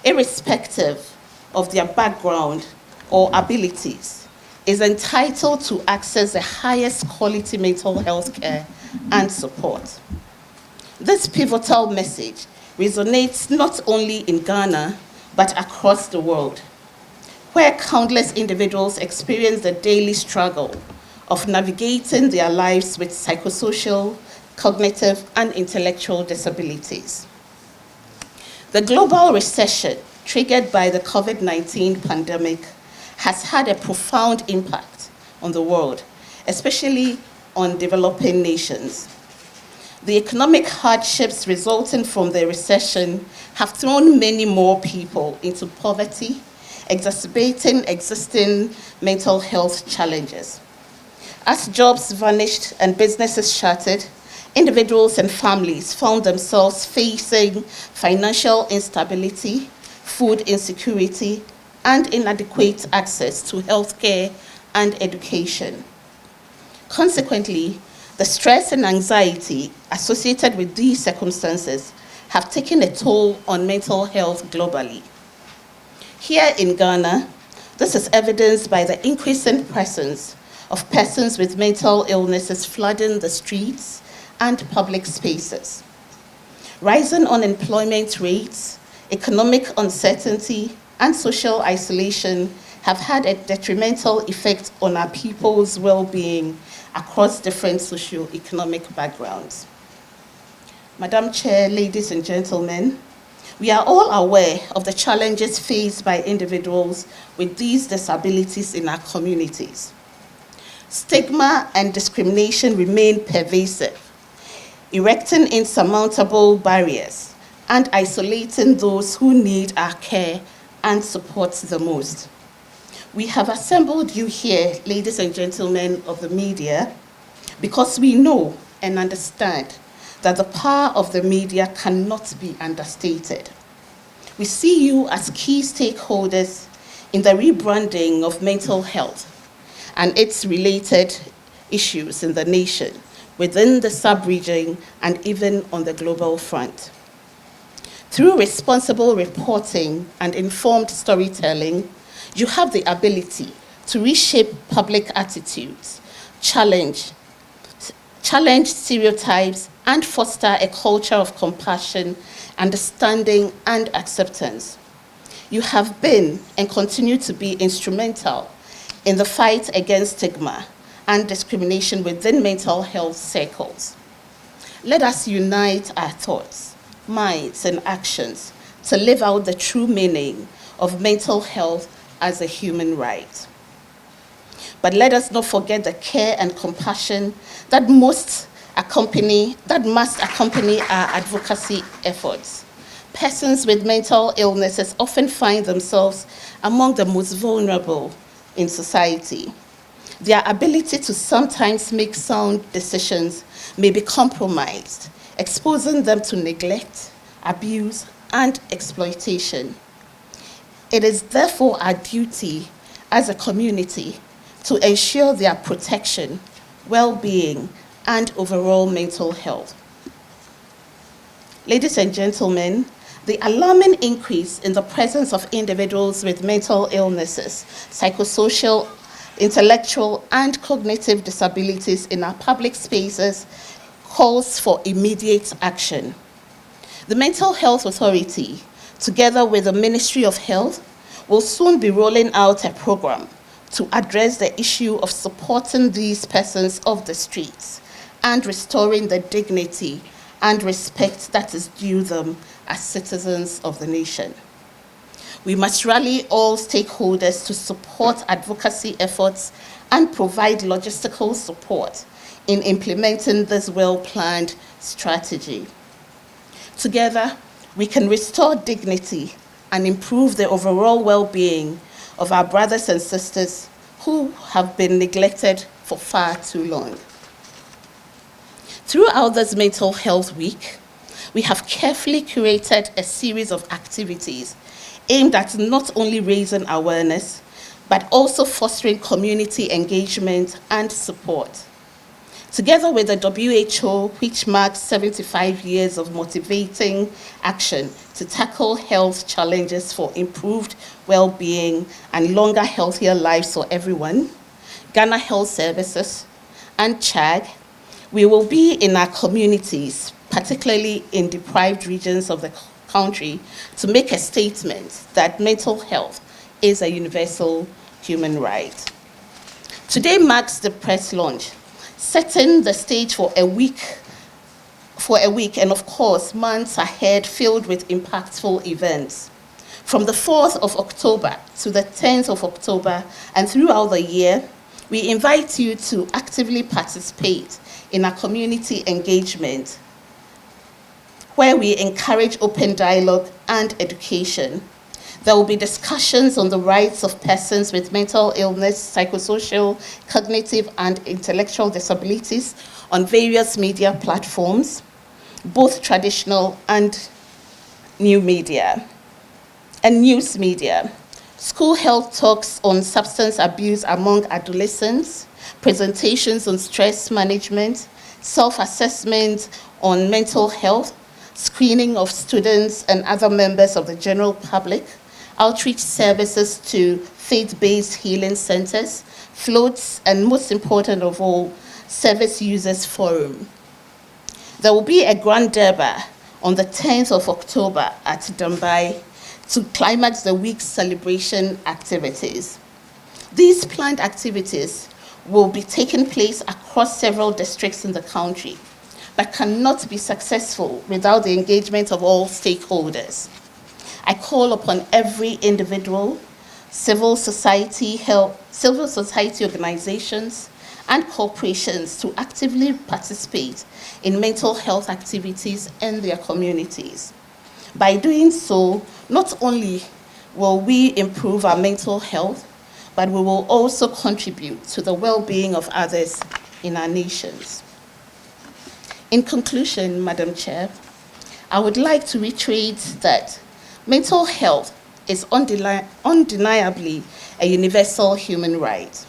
irrespective of their background or abilities, is entitled to access the highest quality mental health care and support. This pivotal message resonates not only in Ghana, but across the world, where countless individuals experience the daily struggle of navigating their lives with psychosocial, cognitive, and intellectual disabilities. The global recession triggered by the COVID-19 pandemic has had a profound impact on the world, especially on developing nations. The economic hardships resulting from the recession have thrown many more people into poverty, exacerbating existing mental health challenges. As jobs vanished and businesses shuttered, individuals and families found themselves facing financial instability, food insecurity, and inadequate access to healthcare and education. Consequently, the stress and anxiety associated with these circumstances have taken a toll on mental health globally. Here in Ghana, this is evidenced by the increasing presence of persons with mental illnesses flooding the streets and public spaces. Rising unemployment rates, economic uncertainty, and social isolation have had a detrimental effect on our people's well-being across different socio-economic backgrounds. Madam Chair, ladies and gentlemen, we are all aware of the challenges faced by individuals with these disabilities in our communities. Stigma and discrimination remain pervasive, erecting insurmountable barriers and isolating those who need our care and support the most. We have assembled you here, ladies and gentlemen of the media, because we know and understand that the power of the media cannot be understated. We see you as key stakeholders in the rebranding of mental health and its related issues in the nation, within the sub-region, and even on the global front. Through responsible reporting and informed storytelling, you have the ability to reshape public attitudes, challenge stereotypes, and foster a culture of compassion, understanding, and acceptance. You have been and continue to be instrumental in the fight against stigma and discrimination within mental health circles. Let us unite our thoughts, minds, and actions to live out the true meaning of mental health as a human right. But let us not forget the care and compassion that must accompany our advocacy efforts. Persons with mental illnesses often find themselves among the most vulnerable in society. Their ability to sometimes make sound decisions may be compromised, exposing them to neglect, abuse, and exploitation. It is therefore our duty as a community to ensure their protection, well-being, and overall mental health. Ladies and gentlemen, the alarming increase in the presence of individuals with mental illnesses, psychosocial, intellectual, and cognitive disabilities in our public spaces calls for immediate action. The Mental Health Authority, together with the Ministry of Health, will soon be rolling out a program to address the issue of supporting these persons off the streets and restoring the dignity and respect that is due them as citizens of the nation. We must rally all stakeholders to support advocacy efforts and provide logistical support in implementing this well-planned strategy. Together, we can restore dignity and improve the overall well-being of our brothers and sisters who have been neglected for far too long. Throughout this Mental Health Week, we have carefully curated a series of activities aimed at not only raising awareness, but also fostering community engagement and support. Together with the WHO, which marks 75 years of motivating action to tackle health challenges for improved well-being and longer, healthier lives for everyone, Ghana Health Services, and CHAG, we will be in our communities, particularly in deprived regions of the country, to make a statement that mental health is a universal human right. Today marks the press launch, setting the stage for a week, and of course, months ahead filled with impactful events. From the 4th of October to the 10th of October and throughout the year, we invite you to actively participate in our community engagement, where we encourage open dialogue and education. There will be discussions on the rights of persons with mental illness, psychosocial, cognitive, and intellectual disabilities on various media platforms, both traditional and news media. School health talks on substance abuse among adolescents, presentations on stress management, self-assessment on mental health, screening of students and other members of the general public, outreach services to faith-based healing centers, floats, and most important of all, service users forum. There will be a grand derby on the 10th of October at Dambai to climax the week's celebration activities. These planned activities will be taking place across several districts in the country, but cannot be successful without the engagement of all stakeholders. I call upon every individual, civil society organizations, and corporations to actively participate in mental health activities in their communities. By doing so, not only will we improve our mental health, but we will also contribute to the well-being of others in our nations. In conclusion, Madam Chair, I would like to reiterate that mental health is undeniably a universal human right.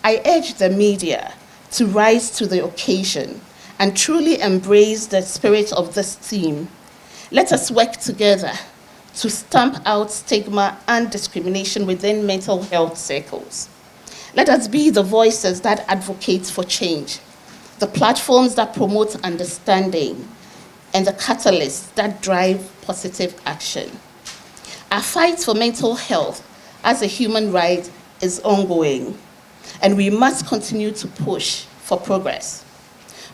I urge the media to rise to the occasion and truly embrace the spirit of this theme. Let us work together to stamp out stigma and discrimination within mental health circles. Let us be the voices that advocate for change, the platforms that promote understanding, and the catalysts that drive positive action. Our fight for mental health as a human right is ongoing, and we must continue to push for progress.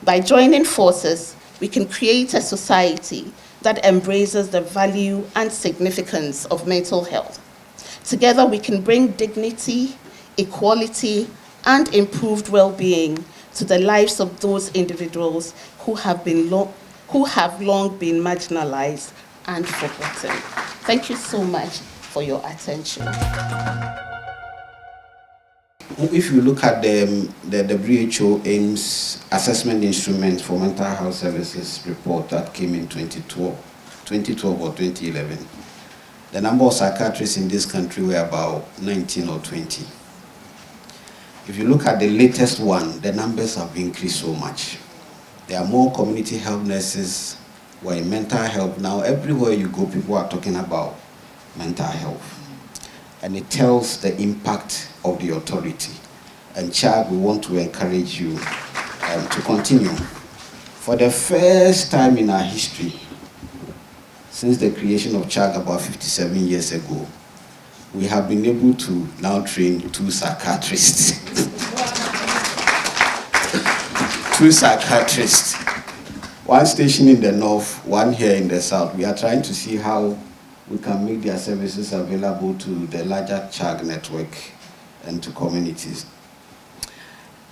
By joining forces, we can create a society that embraces the value and significance of mental health. Together, we can bring dignity, equality, and improved well-being to the lives of those individuals who have long been marginalized and forgotten. Thank you so much for your attention. If you look at the WHO AIMS assessment instrument for mental health services report that came in 2012 or 2011, the number of psychiatrists in this country were about 19 or 20. If you look at the latest one, the numbers have increased so much. There are more community health nurses We're in mental health. Now, everywhere you go, people are talking about mental health. And it tells the impact of the authority. And CHAG, we want to encourage you to continue. For the first time in our history, since the creation of CHAG about 57 years ago, we have been able to now train 2 psychiatrists. 2 psychiatrists. 1 station in the north, 1 here in the south. We are trying to see how we can make their services available to the larger CHAG network and to communities.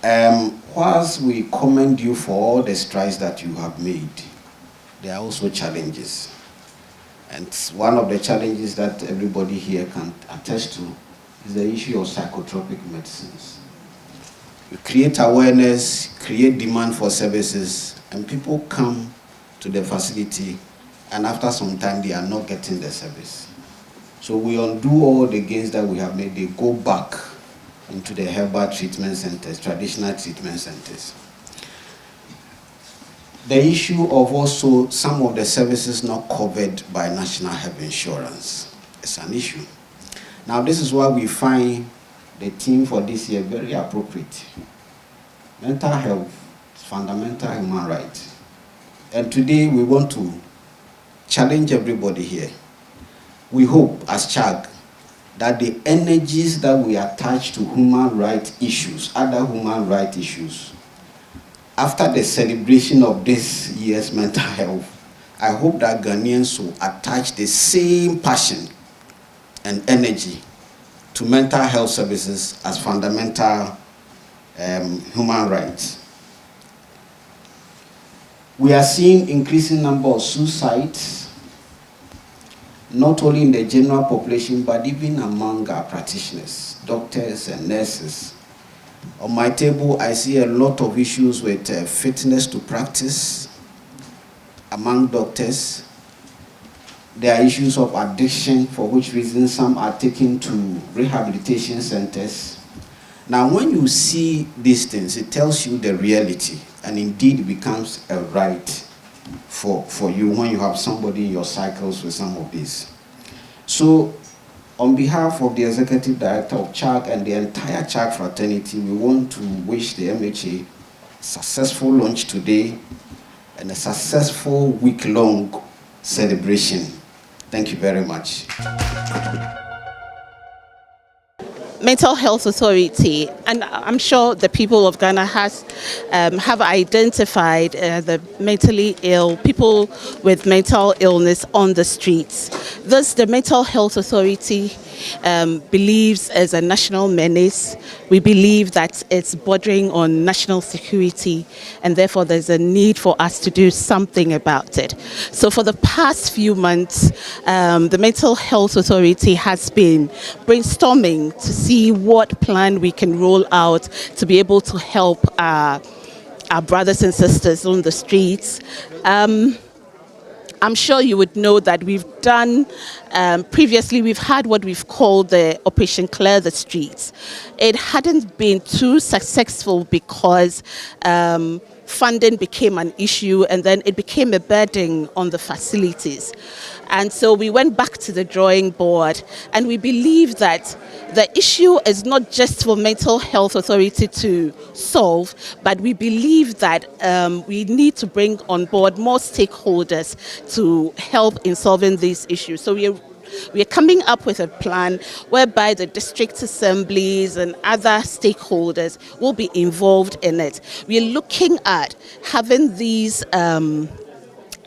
Whilst we commend you for all the strides that you have made, there are also challenges. And one of the challenges that everybody here can attest to is the issue of psychotropic medicines. You create awareness, create demand for services, and people come to the facility, and after some time, they are not getting the service. So we undo all the gains that we have made. They go back into the herbal treatment centers, traditional treatment centers. The issue of also some of the services not covered by National Health Insurance is an issue. Now, this is why we find the theme for this year very appropriate. Mental health is fundamental human right. And today we want to challenge everybody here. We hope as CHAG that the energies that we attach to human rights issues, other human rights issues, after the celebration of this year's mental health, I hope that Ghanaians will attach the same passion and energy to mental health services as fundamental human rights. We are seeing increasing number of suicides, not only in the general population, but even among our practitioners, doctors and nurses. On my table, I see a lot of issues with fitness to practice among doctors. There are issues of addiction, for which reason some are taken to rehabilitation centers. Now, when you see these things, it tells you the reality, and indeed it becomes a right for you when you have somebody in your cycles with some of these. So, on behalf of the Executive Director of CHAG and the entire CHAG fraternity, we want to wish the MHA a successful launch today and a successful week-long celebration. Thank you very much. Mental Health Authority, and I'm sure the people of Ghana have identified the mentally ill, people with mental illness on the streets. Thus, the Mental Health Authority believes as a national menace. We believe that it's bordering on national security, and therefore there's a need for us to do something about it. So for the past few months, the Mental Health Authority has been brainstorming to see what plan we can roll out to be able to help our brothers and sisters on the streets. I'm sure you would know that we've done, previously we've had what we've called the Operation Clear the Streets. It hadn't been too successful because funding became an issue, and then it became a burden on the facilities. And so we went back to the drawing board, and we believe that the issue is not just for Mental Health Authority to solve, but we believe that we need to bring on board more stakeholders to help in solving these issues. So we are coming up with a plan whereby the district assemblies and other stakeholders will be involved in it. We are looking at having these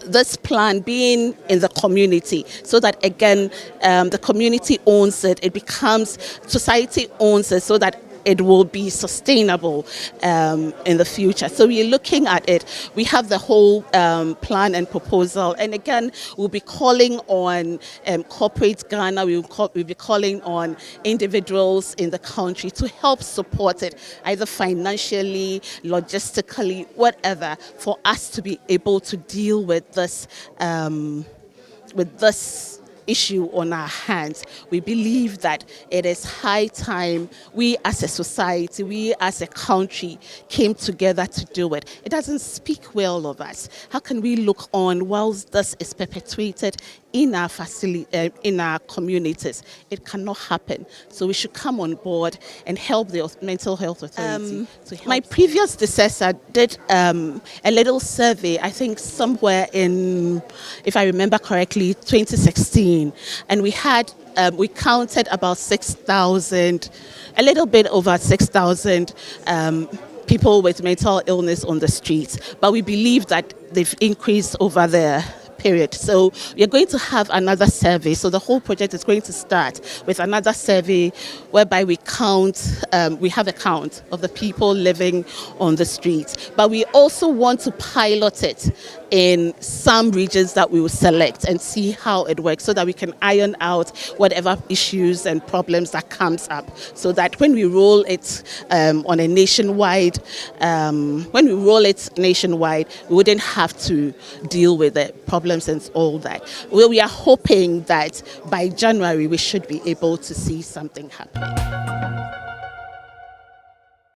this plan being in the community, so that again the community owns it, it becomes, society owns it, so that it will be sustainable in the future. So we're looking at it. We have the whole plan and proposal, and again we'll be calling on corporate Ghana, we'll be calling on individuals in the country to help support it, either financially, logistically, whatever, for us to be able to deal with this issue on our hands. We believe that it is high time we as a society, we as a country came together to do it. It doesn't speak well of us. How can we look on whilst this is perpetuated in our in our communities? It cannot happen. So we should come on board and help the mental health authority. My previous predecessor did a little survey, I think somewhere in, if I remember correctly, 2016, and we had we counted about 6,000, a little bit over 6,000 people with mental illness on the streets. But we believe that they've increased over the period. So we are going to have another survey. So the whole project is going to start with another survey whereby we count, we have a count of the people living on the streets. But we also want to pilot it in some regions that we will select and see how it works so that we can iron out whatever issues and problems that comes up, so that when we roll it on a nationwide, we wouldn't have to deal with the problems and all that. Well, we are hoping that by January we should be able to see something happen.